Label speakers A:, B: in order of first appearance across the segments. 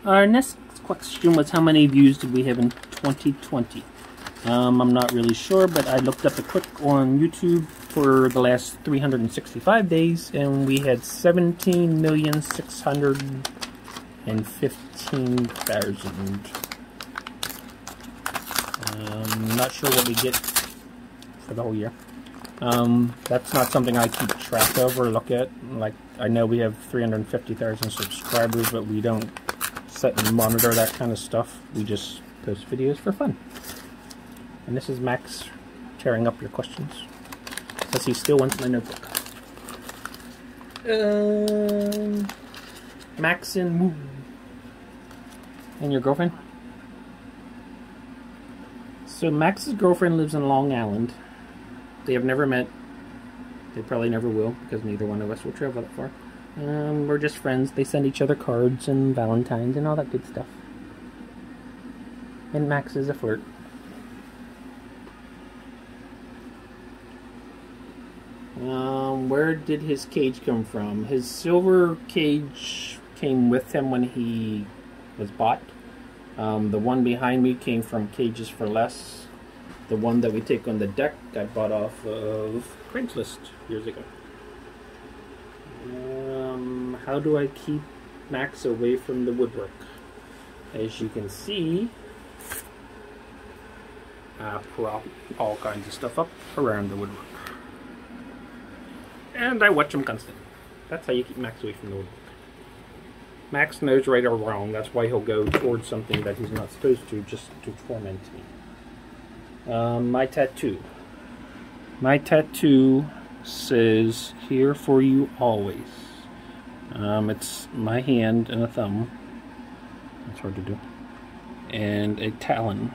A: Our next question was how many views did we have in 2020? I'm not really sure, but I looked up a quick on YouTube for the last 365 days, and we had 17,615,000. I'm not sure what we get for the whole year. That's not something I keep track of or look at. Like, I know we have 350,000 subscribers, but we don't set and monitor that kind of stuff. We just post videos for fun. And this is Max tearing up your questions, because he still wants my notebook. Max and Moo. And your girlfriend? So Max's girlfriend lives in Long Island. They have never met. They probably never will, because neither one of us will travel that far. We're just friends. They send each other cards and Valentines and all that good stuff. And Max is a flirt. Where did his cage come from? His silver cage came with him when he was bought. The one behind me came from Cages for Less. The one that we take on the deck I bought off of Craigslist years ago. How do I keep Max away from the woodwork? As you can see, I put all kinds of stuff up around the woodwork. And I watch him constantly. That's how you keep Max away from the woodwork. Max knows right or wrong. That's why he'll go towards something that he's not supposed to, just to torment me. My tattoo. My tattoo says, "Here for you always." It's my hand and a thumb. That's hard to do. And a talon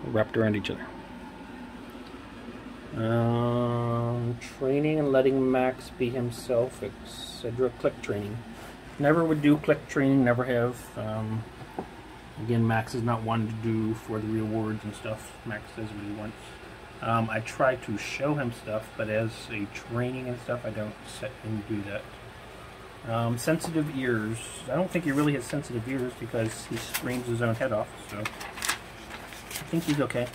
A: wrapped around each other. Training and letting Max be himself, etc. Click training. Never would do click training, never have. Again, Max is not one to do for the rewards and stuff. Max does what he wants. I try to show him stuff, but as a training and stuff, I don't set him to do that. Sensitive ears. I don't think he really has sensitive ears because he screams his own head off, so I think he's okay.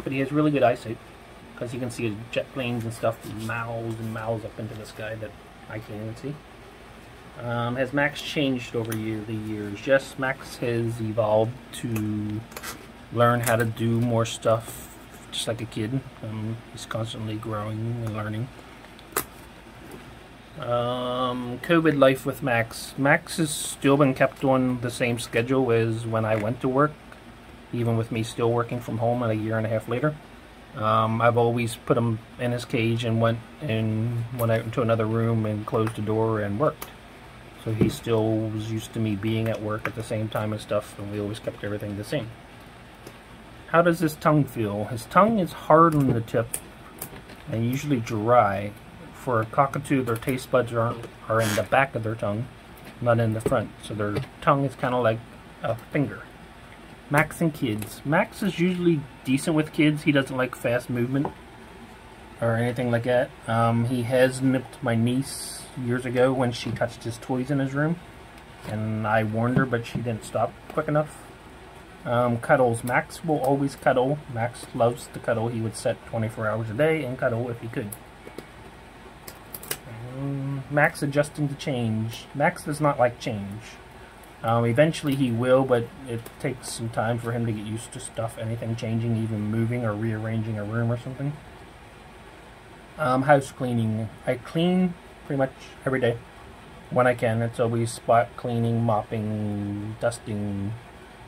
A: But he has really good eyesight because he can see jet planes and stuff miles and miles up into the sky that I can't even see. Has Max changed over the years? Yes, Max has evolved to learn how to do more stuff just like a kid. He's constantly growing and learning. COVID life with Max. Max has still been kept on the same schedule as when I went to work, even with me still working from home a year and a half later. I've always put him in his cage and went out into another room and closed the door and worked. So he still was used to me being at work at the same time and stuff, and we always kept everything the same. How does his tongue feel? His tongue is hard on the tip and usually dry. For a cockatoo, their taste buds are in the back of their tongue, not in the front. So their tongue is kind of like a finger. Max and kids. Max is usually decent with kids. He doesn't like fast movement or anything like that. He has nipped my niece years ago when she touched his toys in his room, and I warned her, but she didn't stop quick enough. Cuddles. Max will always cuddle. Max loves to cuddle. He would sit 24 hours a day and cuddle if he could. Max adjusting to change. Max does not like change. Eventually he will, but it takes some time for him to get used to stuff, anything changing, even moving or rearranging a room or something. House cleaning. I clean pretty much every day when I can. It's always spot cleaning, mopping, dusting,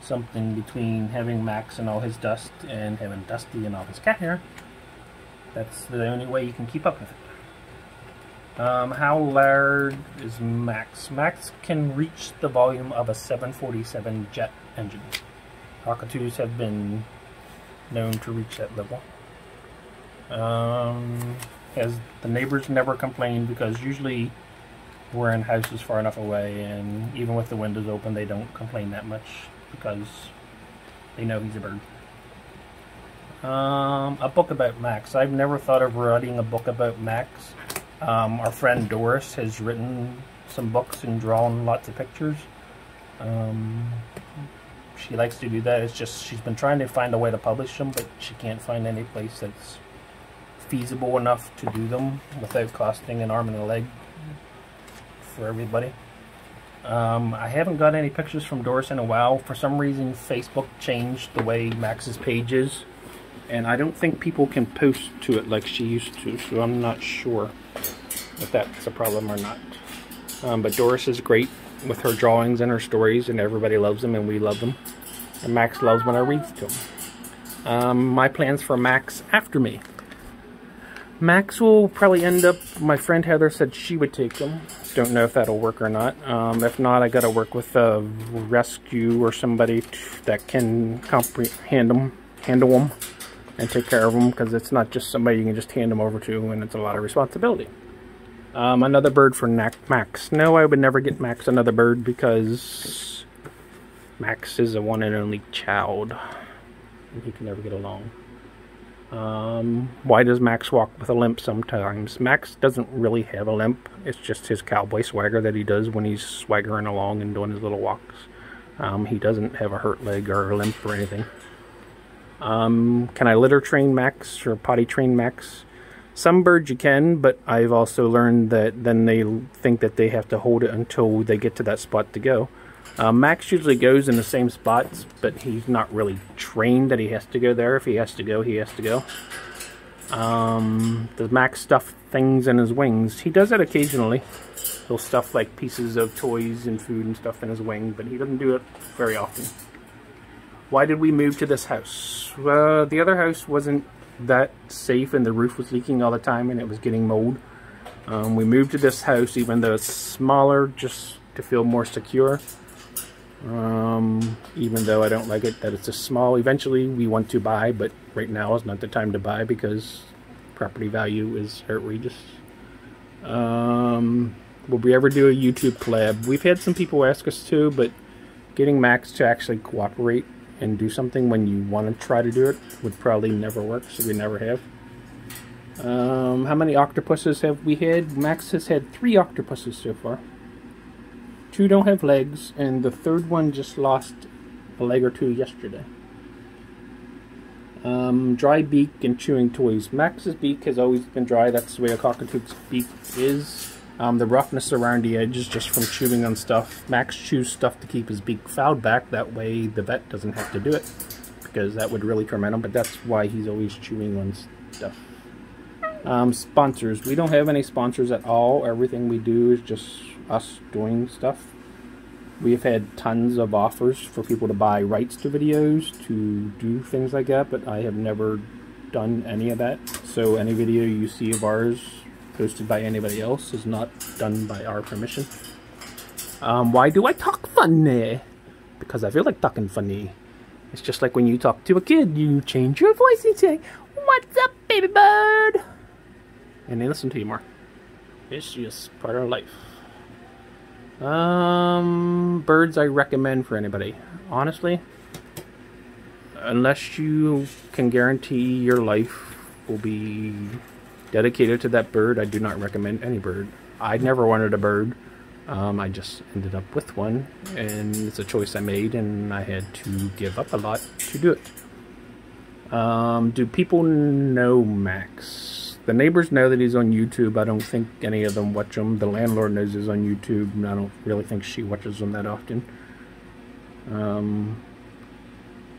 A: something between having Max and all his dust and having Dusty and all his cat hair. That's the only way you can keep up with it. How loud is Max? Max can reach the volume of a 747 jet engine. Cockatoos have been known to reach that level. Has the neighbors never complained, because usually we're in houses far enough away, and even with the windows open they don't complain that much because they know he's a bird. A book about Max. I've never thought of writing a book about Max. Our friend Doris has written some books and drawn lots of pictures. She likes to do that. It's just she's been trying to find a way to publish them, but she can't find any place that's feasible enough to do them without costing an arm and a leg for everybody. I haven't got any pictures from Doris in a while. For some reason, Facebook changed the way Max's page is, and I don't think people can post to it like she used to, so I'm not sure if that's a problem or not. But Doris is great with her drawings and her stories, and everybody loves them, and we love them. And Max loves when I read to him. My plans for Max after me. Max will probably end up, my friend Heather said she would take him. Don't know if that'll work or not. If not, I gotta work with a rescue or somebody that can handle them and take care of them, because it's not just somebody you can just hand them over to, and it's a lot of responsibility. Another bird for Max. No, I would never get Max another bird, because Max is a one and only child, and he can never get along. Why does Max walk with a limp sometimes? Max doesn't really have a limp. It's just his cowboy swagger that he does when he's swaggering along and doing his little walks. He doesn't have a hurt leg or a limp or anything. Can I litter train Max or potty train Max? Some birds you can, but I've also learned that then they think that they have to hold it until they get to that spot to go. Max usually goes in the same spots, but he's not really trained that he has to go there. If he has to go, he has to go. Does Max stuff things in his wings? He does that occasionally. He'll stuff like pieces of toys and food and stuff in his wing, but he doesn't do it very often. Why did we move to this house? The other house wasn't that safe, and the roof was leaking all the time, and it was getting mold. We moved to this house, even though it's smaller, just to feel more secure. Even though I don't like it that it's just small. Eventually we want to buy, but right now is not the time to buy because property value is outrageous. Will we ever do a YouTube collab? We've had some people ask us to, but getting Max to actually cooperate and do something when you want to try to do it would probably never work, so we never have. How many octopuses have we had? Max has had 3 octopuses so far. 2 don't have legs, and the 3rd one just lost a leg or 2 yesterday. Dry beak and chewing toys. Max's beak has always been dry. That's the way a cockatoot's beak is. The roughness around the edge is just from chewing on stuff. Max chews stuff to keep his beak fouled back. That way the vet doesn't have to do it, because that would really torment him, but that's why he's always chewing on stuff. Sponsors. We don't have any sponsors at all. Everything we do is just us doing stuff. We've had tons of offers for people to buy rights to videos, to do things like that, but I have never done any of that. So any video you see of ours posted by anybody else is not done by our permission. Why do I talk funny? Because I feel like talking funny. It's just like when you talk to a kid, you change your voice and say, "What's up, baby bird?" And they listen to you more. It's just part of life. Birds I recommend for anybody. Honestly, unless you can guarantee your life will be dedicated to that bird, I do not recommend any bird. I never wanted a bird. I just ended up with one, and it's a choice I made, and I had to give up a lot to do it. Do people know Max? The neighbors know that he's on YouTube. I don't think any of them watch him. The landlord knows he's on YouTube, and I don't really think she watches him that often.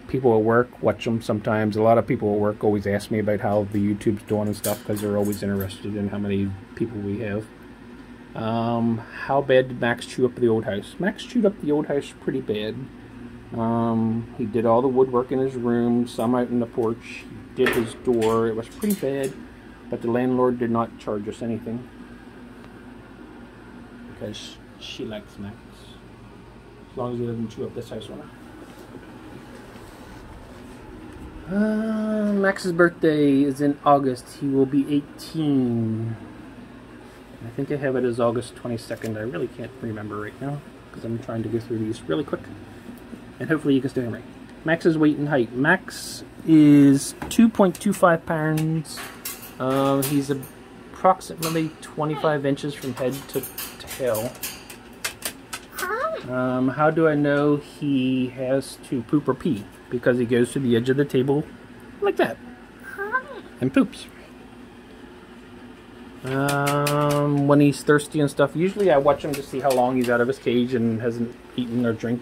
A: People at work watch him sometimes. A lot of people at work always ask me about how the YouTube's doing and stuff, because they're always interested in how many people we have. How bad did Max chew up the old house? Max chewed up the old house pretty bad. He did all the woodwork in his room, some out in the porch. He did his door. It was pretty bad. But the landlord did not charge us anything, because she likes Max. As long as he doesn't chew up this house on her. Max's birthday is in August. He will be 18. I think I have it as August 22nd. I really can't remember right now, because I'm trying to go through these really quick. And hopefully you can still hear me. Max's weight and height. Max is 2.25 pounds. He's approximately 25 inches from head to tail. How do I know he has to poop or pee? Because he goes to the edge of the table like that and poops. When he's thirsty and stuff, usually I watch him to see how long he's out of his cage and hasn't eaten or drink,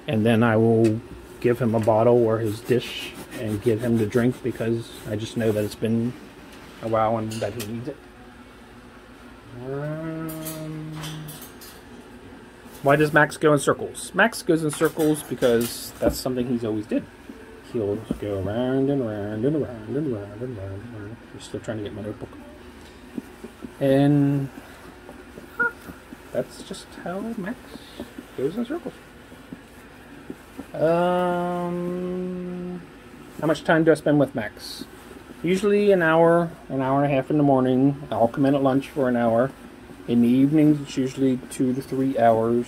A: and then I will give him a bottle or his dish and give him to drink, because I just know that it's been a while and that he needs it. Why does Max go in circles? Max goes in circles because that's something he's always did. He'll go around and around and around and around and around and around. I'm still trying to get my notebook. And that's just how Max goes in circles. How much time do I spend with Max? Usually an hour and a half in the morning. I'll come in at lunch for an hour. In the evenings, it's usually 2 to 3 hours.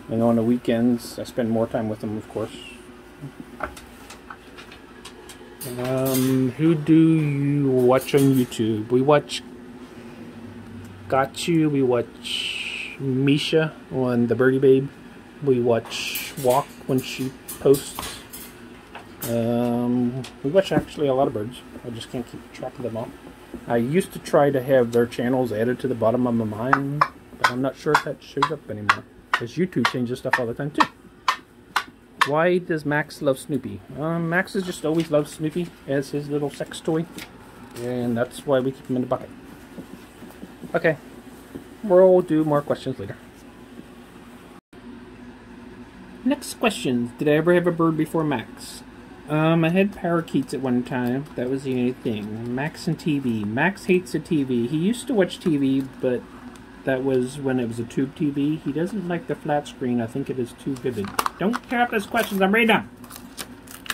A: And on the weekends, I spend more time with him, of course. Who do you watch on YouTube? We watch Got You. We watch Misha on the Birdie Babe. We watch Walk when she posts. We watch actually a lot of birds. I just can't keep track of them all. I used to try to have their channels added to the bottom of my mind, but I'm not sure if that shows up anymore, because YouTube changes stuff all the time too. Why does Max love Snoopy? Max has just always loved Snoopy as his little sex toy, and that's why we keep him in the bucket. Okay, we'll do more questions later. Next questions. Did I ever have a bird before Max? I had parakeets at one time. That was the only thing. Max and TV. Max hates the TV. He used to watch TV, but that was when it was a tube TV. He doesn't like the flat screen. I think it is too vivid. Don't tear up those questions. I'm reading them.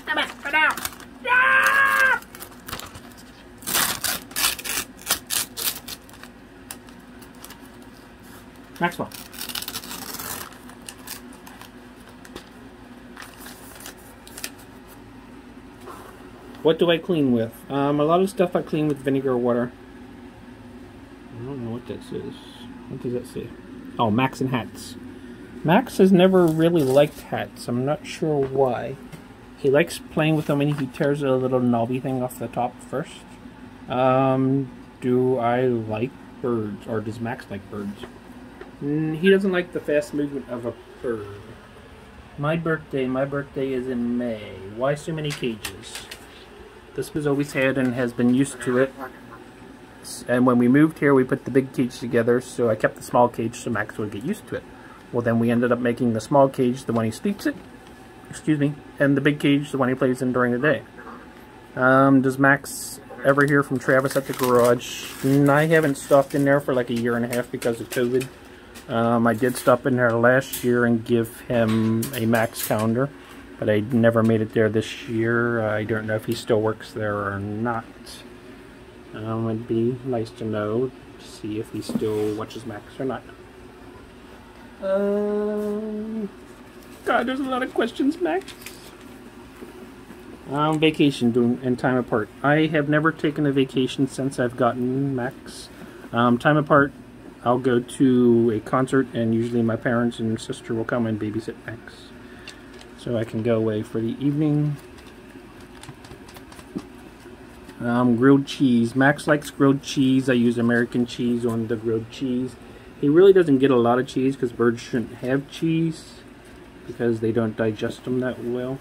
A: Come on, put out. Ah! Maxwell. What do I clean with? A lot of stuff I clean with vinegar or water. I don't know what that says. What does that say? Oh, Max and hats. Max has never really liked hats. I'm not sure why. He likes playing with them and he tears a little knobby thing off the top first. Do I like birds? Or does Max like birds? He doesn't like the fast movement of a bird. My birthday is in May. Why so many cages? This was always had and has been used to it. And when we moved here, we put the big cage together, so I kept the small cage so Max would get used to it. Well, then we ended up making the small cage the one he sleeps in, and the big cage the one he plays in during the day. Does Max ever hear from Travis at the garage? I haven't stopped in there for like a year and a half because of COVID. I did stop in there last year and give him a Max calendar, but I never made it there this year. I don't know if he still works there or not. It'd be nice to know, to see if he still watches Max or not. God, there's a lot of questions, Max. Vacation and time apart. I have never taken a vacation since I've gotten Max. Time apart, I'll go to a concert and usually my parents and sister will come and babysit Max, so I can go away for the evening. Grilled cheese. Max likes grilled cheese. I use American cheese on the grilled cheese. He really doesn't get a lot of cheese because birds shouldn't have cheese because they don't digest them that well.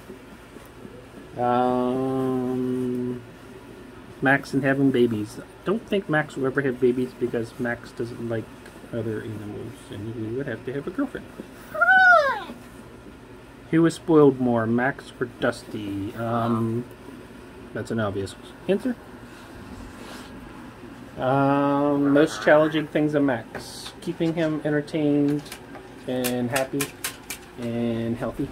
A: Max and having babies. I don't think Max will ever have babies because Max doesn't like other animals and he would have to have a girlfriend. Who was spoiled more, Max or Dusty? That's an obvious answer. Most challenging things of Max. Keeping him entertained and happy and healthy.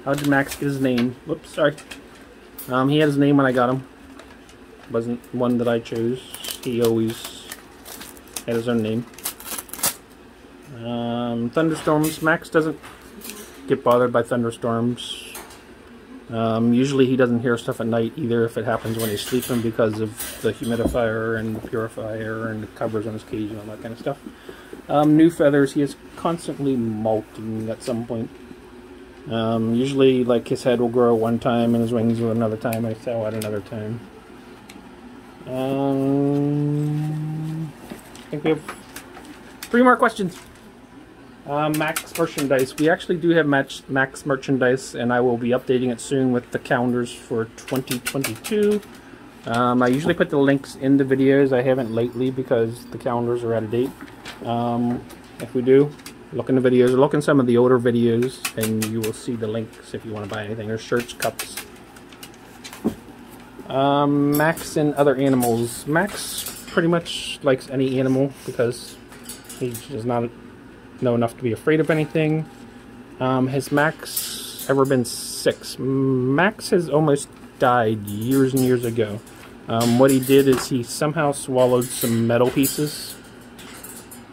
A: How did Max get his name? Whoops, sorry. He had his name when I got him. It wasn't one that I chose. He always had his own name. Thunderstorms. Max doesn't get bothered by thunderstorms. Usually he doesn't hear stuff at night either if it happens when he's sleeping because of the humidifier and the purifier and the covers on his cage and all that kind of stuff. New feathers, he is constantly molting at some point. Usually like his head will grow one time and his wings will another time and his tail at another time. I think we have 3 more questions. Max merchandise. We actually do have Max merchandise, and I will be updating it soon with the calendars for 2022. I usually put the links in the videos. I haven't lately because the calendars are out of date. If we do, look in the videos, or look in some of the older videos, and you will see the links if you want to buy anything. There's shirts, cups. Max and other animals. Max pretty much likes any animal because he does not know enough to be afraid of anything. Has Max ever been sick? Max has almost died years and years ago. What he did is he somehow swallowed some metal pieces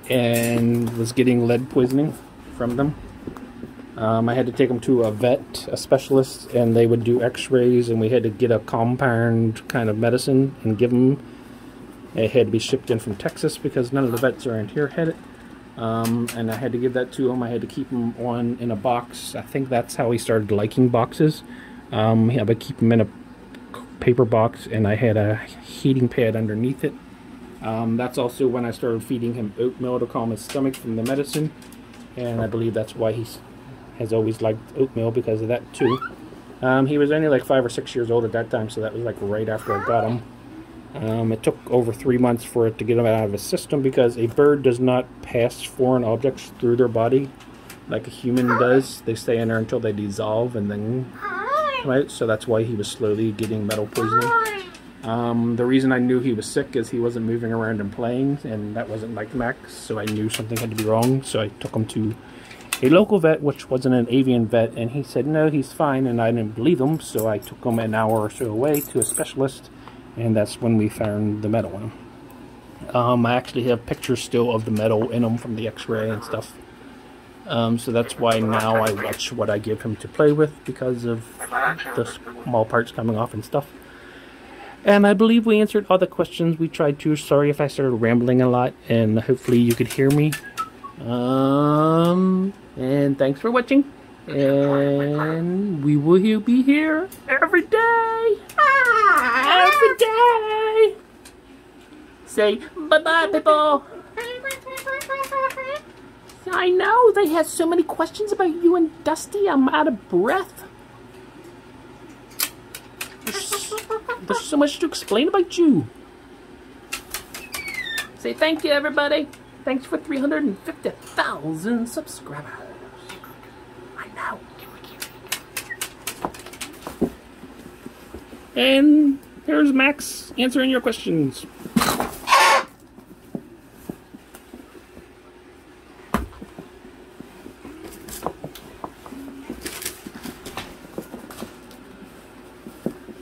A: and was getting lead poisoning from them. I had to take him to a vet, a specialist, and they would do x-rays, and we had to get a compound kind of medicine and give him. It had to be shipped in from Texas because none of the vets around here had it. And I had to give that to him. I had to keep him in a box. I think that's how he started liking boxes. I would keep him in a paper box, and I had a heating pad underneath it. That's also when I started feeding him oatmeal to calm his stomach from the medicine, and I believe that's why he has always liked oatmeal, because of that too. He was only like 5 or 6 years old at that time, so that was like right after I got him. It took over 3 months for it to get him out of his system, because a bird does not pass foreign objects through their body like a human does. They stay in there until they dissolve and then come out, so that's why he was slowly getting metal poisoning. The reason I knew he was sick is he wasn't moving around and playing, and that wasn't like Max, so I knew something had to be wrong, so I took him to a local vet, which wasn't an avian vet, and he said no, he's fine, and I didn't believe him, so I took him an hour or so away to a specialist, and that's when we found the metal in him. I actually have pictures still of the metal in him from the x-ray and stuff. So that's why now I watch what I give him to play with, because of the small parts coming off and stuff. And I believe we answered all the questions we tried to. Sorry if I started rambling a lot, and hopefully you could hear me. And thanks for watching. And we will be here every day. Every day. Say bye-bye, people. I know, they have so many questions about you and Dusty, I'm out of breath. There's so much to explain about you. Say thank you, everybody. Thanks for 350,000 subscribers. I know. And here's Max answering your questions.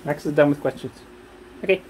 A: Max is done with questions. Okay.